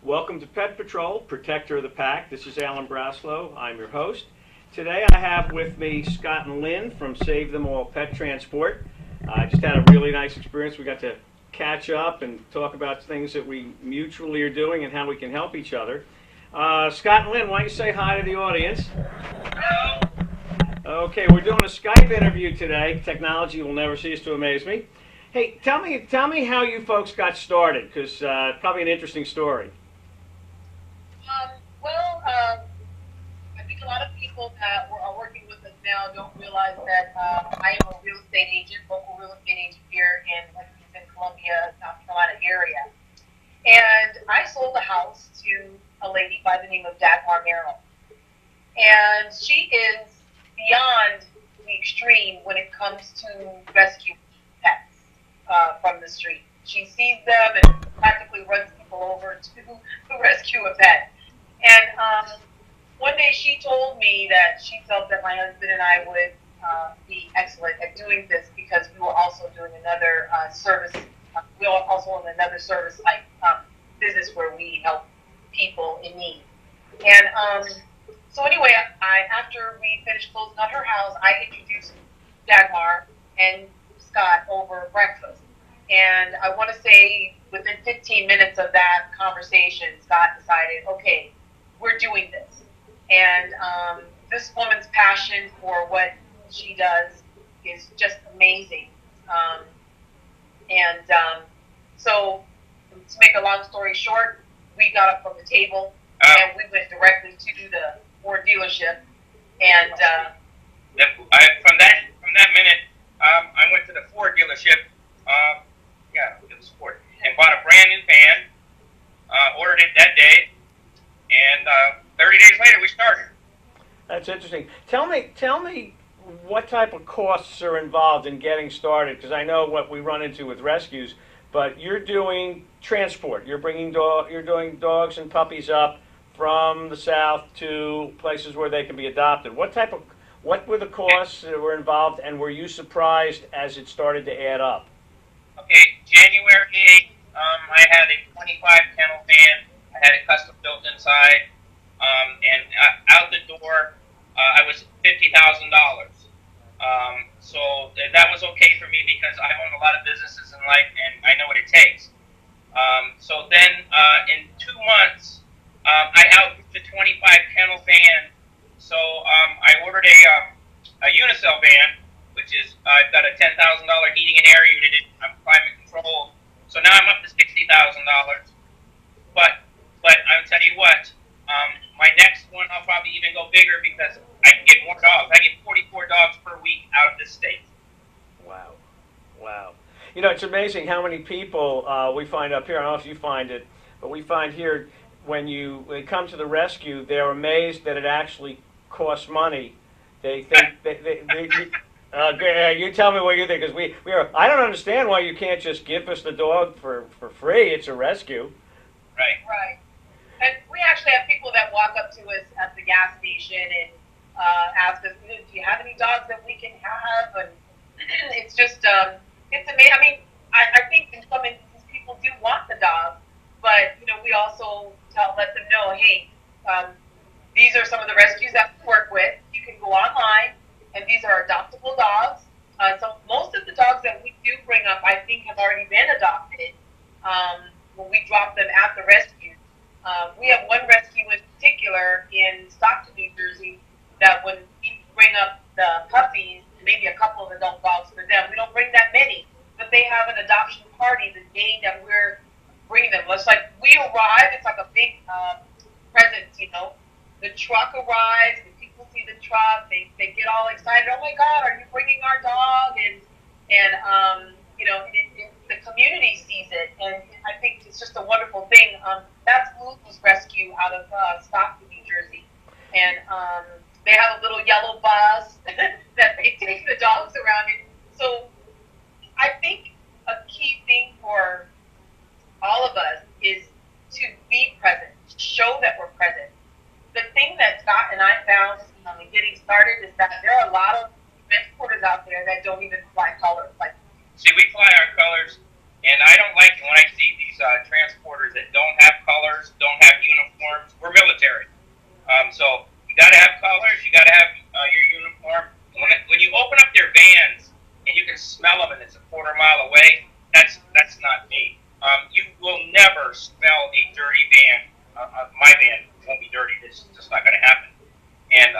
Welcome to Pet Patrol, Protector of the Pack. This is Alan Braslow. I'm your host. Today I have with me Scott and Lynn from Save Them All Pet Transport. I just had a really nice experience. We got to catch up and talk about things that we mutually are doing and how we can help each other. Scott and Lynn, why don't you say hi to the audience? Okay, we're doing a Skype interview today. Technology will never cease to amaze me. Hey, tell me how you folks got started, because probably an interesting story. I think a lot of people that are working with us now don't realize that I am a real estate agent, local real estate agent here in Lexington, Columbia, South Carolina area. And I sold a house to a lady by the name of Dagmar Merrill. And she is beyond the extreme when it comes to rescue pets from the street. She sees them and practically runs people over to rescue a pet. And one day she told me that she felt that my husband and I would be excellent at doing this because we were also doing another service. We were also in another service type business where we help people in need. And so anyway, after we finished closing on her house, I introduced Dagmar and Scott over breakfast. And I want to say within 15 minutes of that conversation, Scott decided, okay, we're doing this. And this woman's passion for what she does is just amazing. So to make a long story short, we got up from the table and we went directly to the Ford dealership. And from that minute, I went to the Ford dealership. It was Ford, and bought a brand new van. Ordered it that day, and 30 days later we started. That's interesting. Tell me what type of costs are involved in getting started, because I know what we run into with rescues, but you're doing transport. You're doing dogs and puppies up from the south to places where they can be adopted. What were the costs that were involved, and were you surprised as it started to add up? Okay, January 8th, I had a 25 kennel van. I had it custom built inside, and out the door, I was $50,000. So that was okay for me because I own a lot of businesses in life, and I know what it takes. So then, in 2 months, I outgrew the 25 kennel van. So I ordered a Unicell van, which is I've got a $10,000 heating and air unit. I'm climate controlled. So now I'm up to $60,000. But I'll tell you what, my next one I'll probably even go bigger because I can get more dogs. I get 44 dogs per week out of this state. Wow. You know, it's amazing how many people we find up here. I don't know if you find it, but we find here when they come to the rescue, they're amazed that it actually costs money. They think you tell me what you think, because we are. I don't understand why you can't just give us the dog for free. It's a rescue. Right. And we actually have people that walk up to us at the gas station and ask us, do you have any dogs that we can have? And it's just, it's amazing. I mean, I think in some instances people do want the dog, but, we also let them know, hey, these are some of the rescues that we work with. You can go online, and these are adoptable dogs. So most of the dogs that we do bring up, I think, have already been adopted when we drop them at the rescue. We have one rescue in particular in Stockton, New Jersey, that when we bring up the puppies, maybe a couple of adult dogs for them, we don't bring that many, but they have an adoption party the day that we're bringing them. It's like we arrive, it's like a big present, The truck arrives, the people see the truck, they get all excited. Oh my God, are you bringing our dog? And the community sees it, and I think it's just a wonderful thing. That's Lulu's rescue out of Stockton, New Jersey, and they have a little yellow bus that they take the dogs around in. So I think a key thing for all of us is to be present, show that we're present. The thing that Scott and I found in getting started is that there are a lot of transporters out there that don't even fly colors. See, we fly our colors, and I don't like it when I see these transporters that don't have colors, don't You will never smell a dirty van. My van won't be dirty. This is just not going to happen. And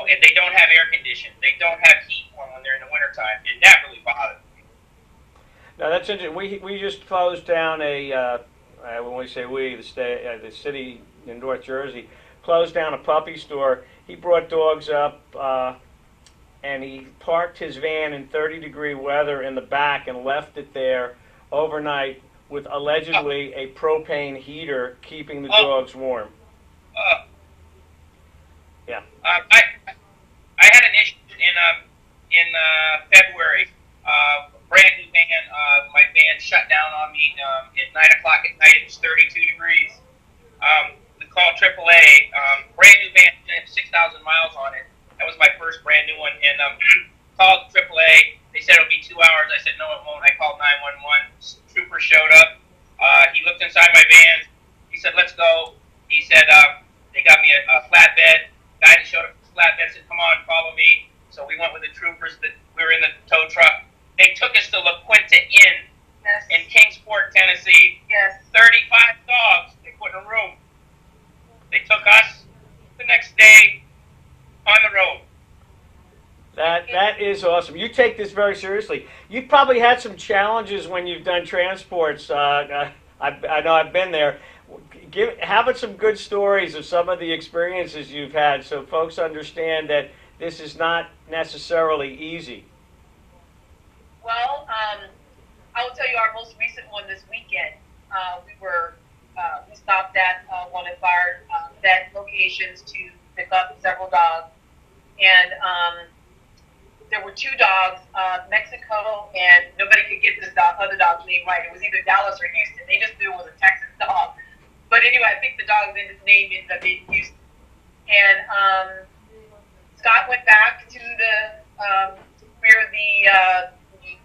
if they don't have air conditioning, they don't have heat when they're in the wintertime, and that really bothers me. Now that's interesting. We just closed down when we say we, the city in North Jersey closed down a puppy store. He brought dogs up, and he parked his van in 30-degree weather in the back and left it there overnight with allegedly a propane heater keeping the dogs warm. Yeah. I had an issue in February. Brand new van. My van shut down on me at 9 o'clock at night. It was 32 degrees. We called AAA. Brand new van, 6,000 miles on it. That was my first brand new one. And called AAA. They said it'll be 2 hours. I said no, it won't. I called 911. Trooper showed up. He looked inside my van. He said, "Let's go." He said they got me a flatbed. Guy that showed up with the flatbed said, "Come on, follow me." So we went with the troopers. That we were in the tow truck. They took us to La Quinta Inn in Kingsport, Tennessee. Yes. 35 dogs they put in a room. They took us the next day on the road. That is awesome. You take this very seriously. You've probably had some challenges when you've done transports. I know I've been there. Have us some good stories of some of the experiences you've had, so folks understand that this is not necessarily easy. Well, I will tell you our most recent one this weekend. We stopped at one of our vet locations to pick up several dogs, and there were two dogs, Mexico, and nobody could get this other dog's name right. It was either Dallas or Houston. They just knew it was a Texas dog. But anyway, I think the dog's name ends up being Houston. And Scott went back to the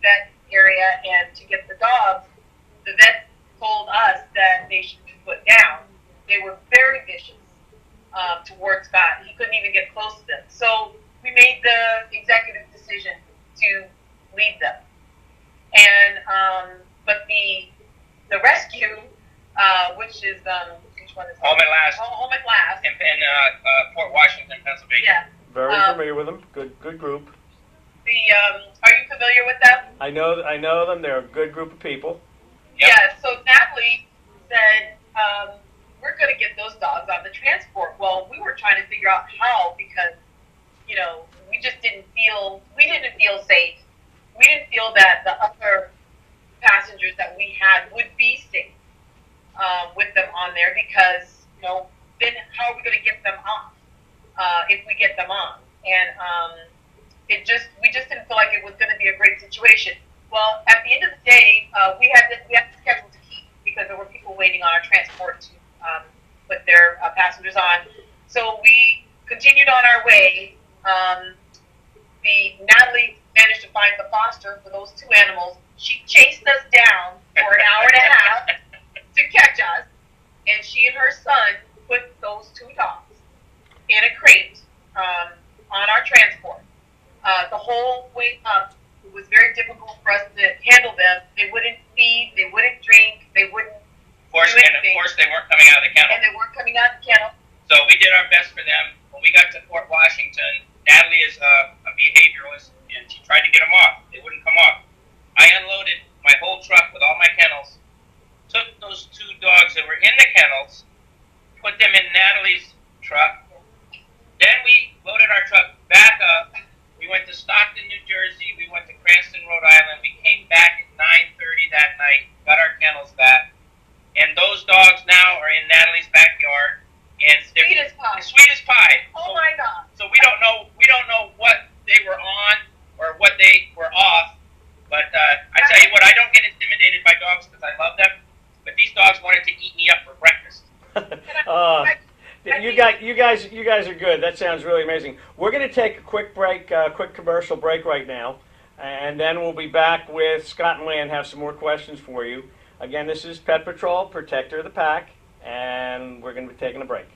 vet area and to get the dogs. The vet told us that they should be put down. They were very vicious towards Scott. He couldn't even get close to them. So we made the executive decision to leave them. And but the rescue, which is which one is that? Home at Last. Home at Last. In Fort Washington, Pennsylvania. Yeah. Very familiar with them. Good group. Are you familiar with them? I know them. They're a good group of people. Yep. Yeah. So Natalie said, "We're going to get those dogs on the transport." Well, we were trying to figure out how because we just didn't feel safe. We didn't feel that the other passengers that we had would be safe with them on there because then how are we going to get them off if we get them on? And we just didn't feel like it was going to be a great situation. Well, at the end of the day, we had to schedule to keep because there were people waiting on our transport to put their passengers on. So we continued on our way. Natalie managed to find the foster for those two animals. She chased us down for an hour and a half to catch us, and she and her son put those two dogs in a crate on our transport. The whole way up, it was very difficult for us to handle them. They wouldn't feed, they wouldn't drink, they wouldn't Of course, do anything. And of course, they weren't coming out of the kennel. And they weren't coming out of the kennel. So we did our best for them. When we got to Fort Washington, Natalie is a behavioralist, and she tried to get them off. They wouldn't come off. I unloaded my whole truck with all my kennels, took those two dogs that were in the kennels, put them in Natalie's truck. Then we loaded our truck back up. We went to Stockton, New Jersey. We went to Cranston, Rhode Island. We came back at 9:30 that night, got our kennels back. And those dogs now are in Natalie's backyard. And Sweet as pie. Sweet as pie. Oh my God. So we don't know what they were on or what they were off. But I tell you what, I don't get intimidated by dogs because I love them. But these dogs wanted to eat me up for breakfast. You guys are good. That sounds really amazing. We're going to take a quick break, quick commercial break right now, and then we'll be back with Scott and Lan. Have some more questions for you. Again, this is Pet Patrol, Protector of the Pack, and we're going to be taking a break.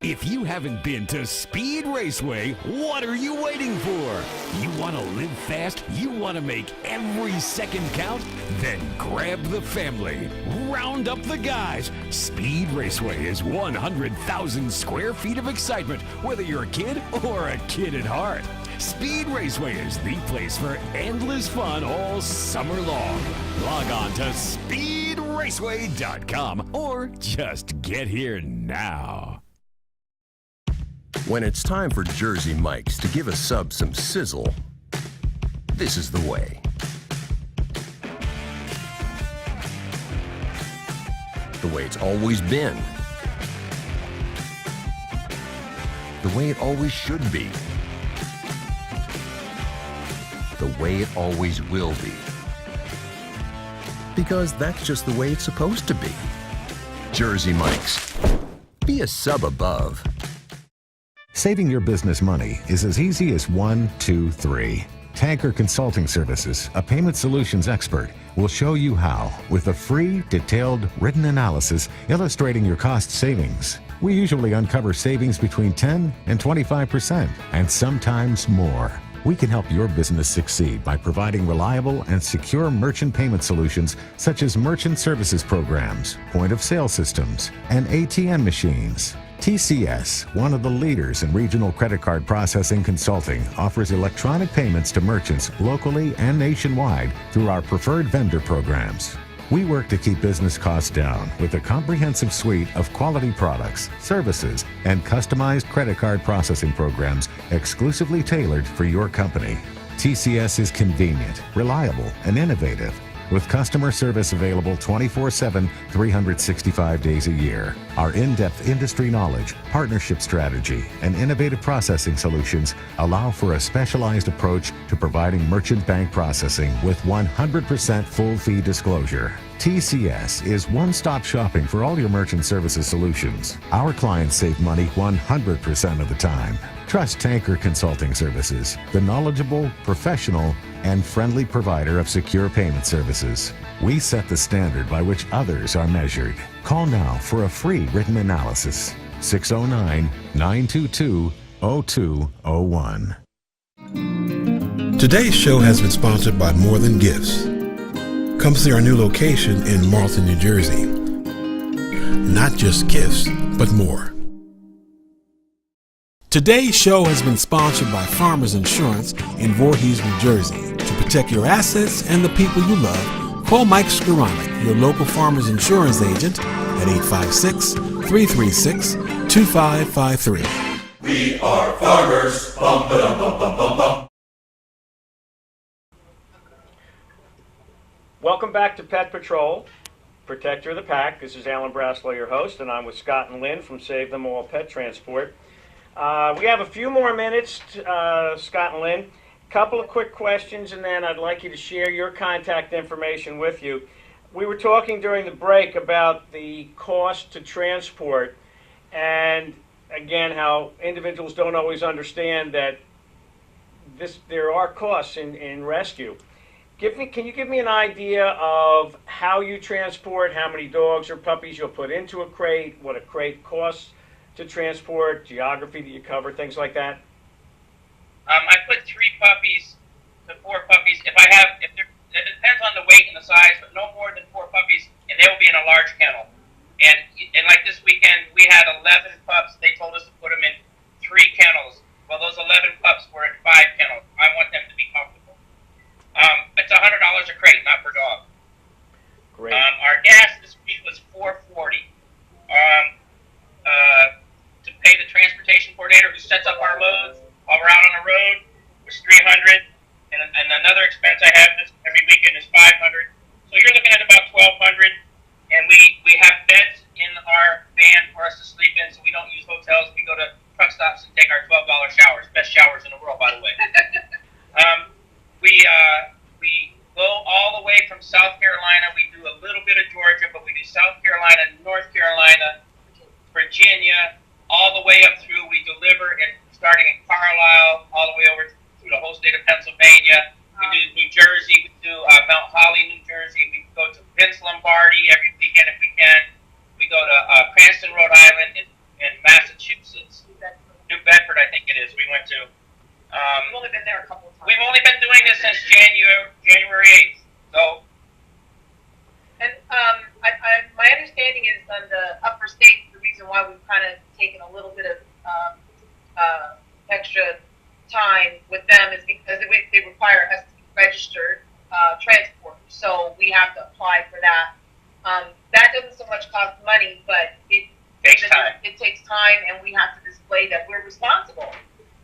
If you haven't been to Speed Raceway, what are you waiting for? You want to live fast? You want to make every second count? Then grab the family. Round up the guys. Speed Raceway is 100,000 square feet of excitement, whether you're a kid or a kid at heart. Speed Raceway is the place for endless fun all summer long. Log on to speedraceway.com or just get here now. When it's time for Jersey Mike's to give a sub some sizzle, this is the way. The way it's always been. The way it always should be. The way it always will be. Because that's just the way it's supposed to be. Jersey Mike's. Be a sub above. Saving your business money is as easy as 1, 2, 3. Tanker Consulting Services, a payment solutions expert, will show you how with a free, detailed, written analysis illustrating your cost savings. We usually uncover savings between 10 and 25%, and sometimes more. We can help your business succeed by providing reliable and secure merchant payment solutions such as merchant services programs, point-of-sale systems, and ATM machines. TCS, one of the leaders in regional credit card processing consulting, offers electronic payments to merchants locally and nationwide through our preferred vendor programs. We work to keep business costs down with a comprehensive suite of quality products, services, and customized credit card processing programs exclusively tailored for your company. TCS is convenient, reliable, and innovative, with customer service available 24/7, 365 days a year. Our in-depth industry knowledge, partnership strategy, and innovative processing solutions allow for a specialized approach to providing merchant bank processing with 100% full fee disclosure. TCS is one-stop shopping for all your merchant services solutions. Our clients save money 100% of the time. Trust Tanker Consulting Services, the knowledgeable, professional, and friendly provider of secure payment services. We set the standard by which others are measured. Call now for a free written analysis. 609-922-0201. Today's show has been sponsored by More Than Gifts. Come see our new location in Marlton, New Jersey. Not just gifts, but more. Today's show has been sponsored by Farmers Insurance in Voorhees, New Jersey. To protect your assets and the people you love, call Mike Skoranek, your local Farmers Insurance agent, at 856-336-2553. We are farmers. Bum, ba-dum, bum, bum, bum, bum. Welcome back to Pet Patrol, Protector of the Pack. This is Alan Braslow, your host, and I'm with Scott and Lynn from Save Them All Pet Transport. We have a few more minutes, Scott and Lynn. Couple of quick questions, and then I'd like you to share your contact information with you. We were talking during the break about the cost to transport, and again, how individuals don't always understand that there are costs in rescue. Can you give me an idea of how you transport, how many dogs or puppies you'll put into a crate, what a crate costs to transport, geography that you cover, things like that? I put 3 puppies to 4 puppies. It depends on the weight and the size, but no more than 4 puppies, and they will be in a large kennel. And like this weekend, we had 11 pups. They told us to put them in 3 kennels. Well, those 11 pups were in 5 kennels. I want them to be comfortable. It's $100 a crate, not per dog. Great. Our gas this week was $4.40. To pay the transportation coordinator who sets up our loads while we're out on the road was $300, and another expense I have this every weekend is $500. So you're looking at about $1,200, and we have beds in our van for us to sleep in, so we don't use hotels. We go to truck stops and take our $12 showers, best showers in the world, by the way. We go all the way from South Carolina. We do a little bit of Georgia, but we do South Carolina, North Carolina, Virginia, all the way up through. We deliver starting in Carlisle, all the way over through the whole state of Pennsylvania. We do New Jersey. We do Mount Holly, New Jersey. We go to Vince Lombardi every weekend if we can. We go to Cranston, Rhode Island, and Massachusetts. been there a couple of times. We've only been doing this since January 8th. So, And my understanding is on the upper state, the reason why we've kind of taken a little bit of extra time with them is because they require us to be registered transport. So we have to apply for that. That doesn't so much cost money, but it takes time. It takes time, and we have to display that we're responsible,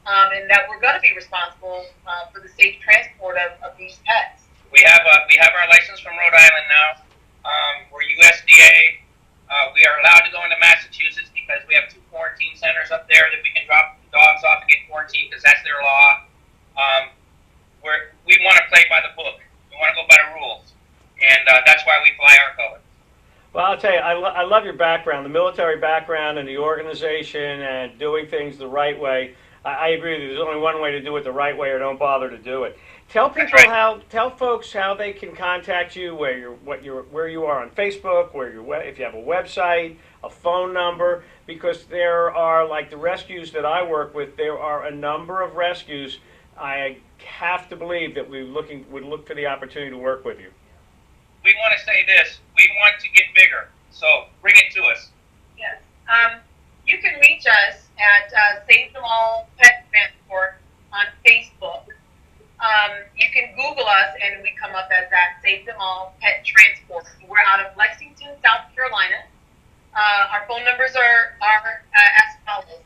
and that we're going to be responsible for the safe transport of these pets. We have our license from Rhode Island now. We're USDA. We are allowed to go into Massachusetts because we have 2 quarantine centers up there that we can drop the dogs off and get quarantined because that's their law. We want to play by the book. We want to go by the rules, and that's why we fly our colors. Well, I'll tell you, I love your background, the military background and the organization and doing things the right way. I agree with you. There's only one way to do it the right way, or don't bother to do it. Tell people tell folks how they can contact you, where you are on Facebook, if you have a website, a phone number, because there are, like the rescues that I work with, there are a number of rescues. I have to believe that would look for the opportunity to work with you. We want to say this. We want to get bigger, so bring it to us. Yes. You can reach us at Save Them All Pet Transport on Facebook. You can Google us, and we come up as that Save Them All Pet Transport. We're out of Lexington, South Carolina. Our phone numbers are as follows: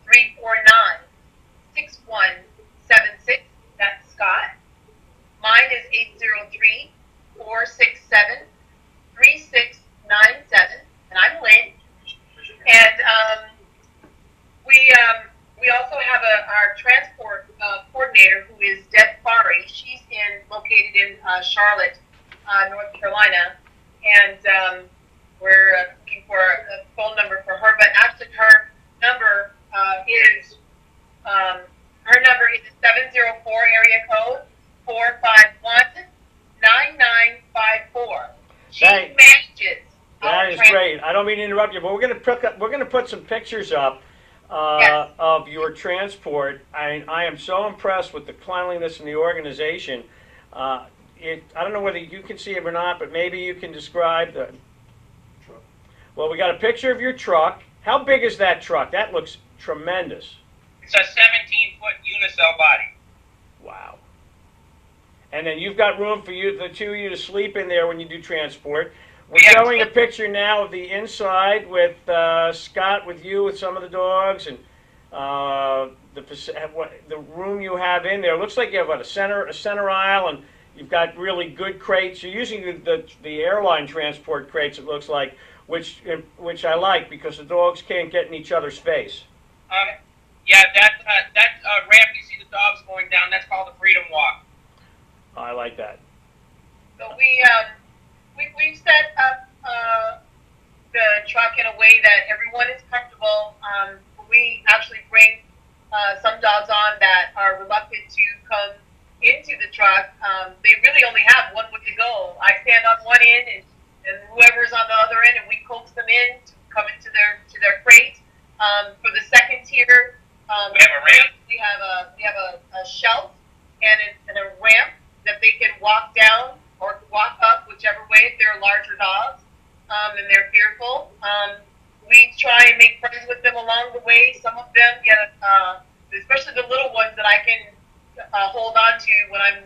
803-349-6176. That's Scott. Mine is 803-467-3697, and I'm Lynn. And we also have our transport coordinator, who is Deb Farry. She's located in Charlotte, North Carolina, and we're looking for a phone number for her. But actually, her number is a 704 area code 451-9954. She manages. That is great. I don't mean to interrupt you, but we're going to put some pictures up of your transport. I am so impressed with the cleanliness and the organization. I don't know whether you can see it or not, but maybe you can describe the truck. Well, we got a picture of your truck. How big is that truck? That looks tremendous. It's a 17-foot unicell body. Wow. And then you've got room for the two of you to sleep in there when you do transport. We're showing a picture now of the inside with Scott with you with some of the dogs, and the room you have in there. It looks like you have a center aisle, and you've got really good crates. You're using the airline transport crates, it looks like, which I like because the dogs can't get in each other's face. Yeah, that ramp you see the dogs going down, that's called the Freedom Walk. I like that. So we've set up the truck in a way that everyone is comfortable. We actually bring some dogs on that are reluctant to come into the truck. They really only have one way to go. I stand on one end, and whoever's on the other end, and we coax them in to come into their crate. For the second tier, we have a ramp. We have a shelf and a ramp that they can walk down or walk up, whichever way, if they're larger dogs and they're fearful. We try and make friends with them along the way. Some of them get, especially the little ones that I can hold on to when I'm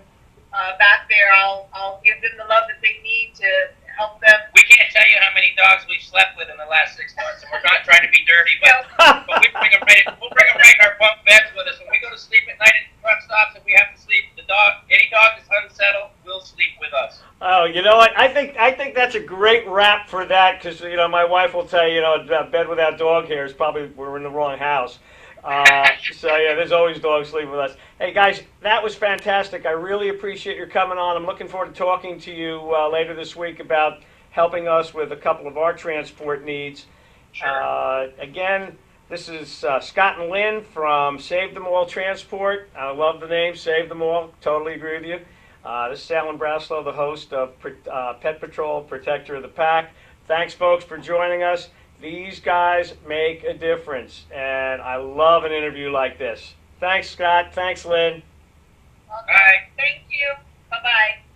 back there. I'll give them the love that they need to help them. We can't tell you how many dogs we've slept with in the last 6 months, and we're not trying to be dirty, but we bring them right. We'll bring them right in our bunk beds with us. When we go to sleep at night at truck stops, if we have to sleep, any dog that's unsettled will sleep with us. Oh, you know what? I think that's a great wrap for that, because my wife will tell you, bed without dog hair is probably we're in the wrong house. So yeah, there's always dogs sleeping with us. Hey guys, that was fantastic. I really appreciate your coming on. I'm looking forward to talking to you later this week about helping us with a couple of our transport needs. Sure. Again, this is Scott and Lynn from Save Them All Transport. I love the name, Save Them All. Totally agree with you. This is Alan Braslow, the host of Pet Patrol, Protector of the Pack. Thanks, folks, for joining us. These guys make a difference, and I love an interview like this. Thanks, Scott. Thanks, Lynn. Okay. Bye. Thank you. Bye-bye.